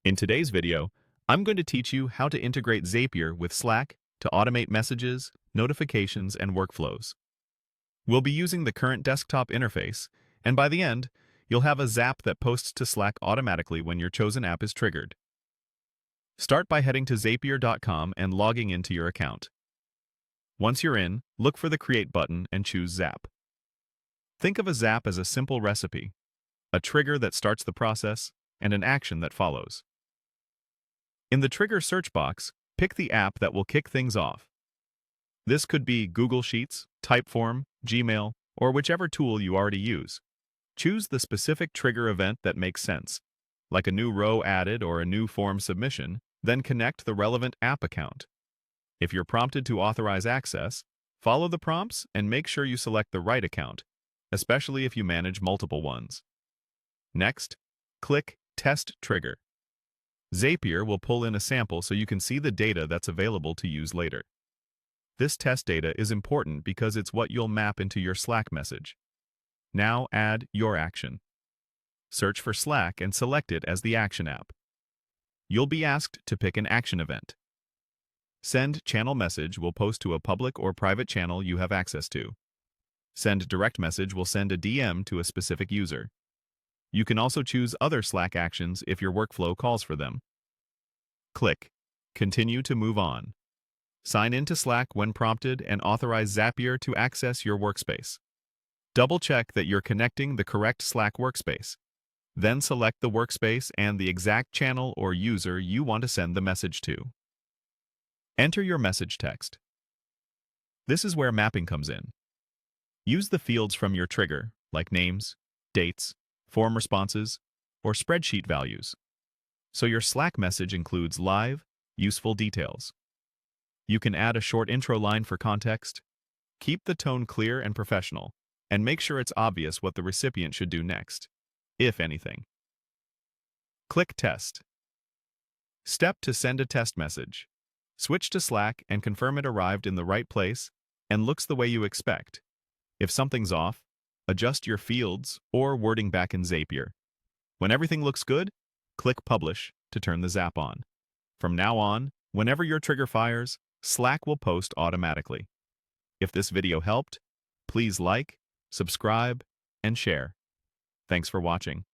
In today's video, I'm going to teach you how to integrate Zapier with Slack to automate messages, notifications, and workflows. We'll be using the current desktop interface, and by the end, you'll have a Zap that posts to Slack automatically when your chosen app is triggered. Start by heading to Zapier.com and logging into your account. Once you're in, look for the Create button and choose Zap. Think of a Zap as a simple recipe, a trigger that starts the process, and an action that follows. In the Trigger search box, pick the app that will kick things off. This could be Google Sheets, Typeform, Gmail, or whichever tool you already use. Choose the specific trigger event that makes sense, like a new row added or a new form submission, then connect the relevant app account. If you're prompted to authorize access, follow the prompts and make sure you select the right account, especially if you manage multiple ones. Next, click Test Trigger. Zapier will pull in a sample so you can see the data that's available to use later. This test data is important because it's what you'll map into your Slack message. Now add your action. Search for Slack and select it as the action app. You'll be asked to pick an action event. Send channel message will post to a public or private channel you have access to. Send direct message will send a DM to a specific user. You can also choose other Slack actions if your workflow calls for them. Click Continue to move on. Sign into Slack when prompted and authorize Zapier to access your workspace. Double-check that you're connecting the correct Slack workspace. Then select the workspace and the exact channel or user you want to send the message to. Enter your message text. This is where mapping comes in. Use the fields from your trigger, like names, dates, form responses, or spreadsheet values, so your Slack message includes live, useful details. You can add a short intro line for context, keep the tone clear and professional, and make sure it's obvious what the recipient should do next, if anything. Click Test. Step to send a test message. Switch to Slack and confirm it arrived in the right place and looks the way you expect. If something's off, adjust your fields or wording back in Zapier. When everything looks good, click Publish to turn the Zap on. From now on, whenever your trigger fires, Slack will post automatically. If this video helped, please like, subscribe, and share. Thanks for watching.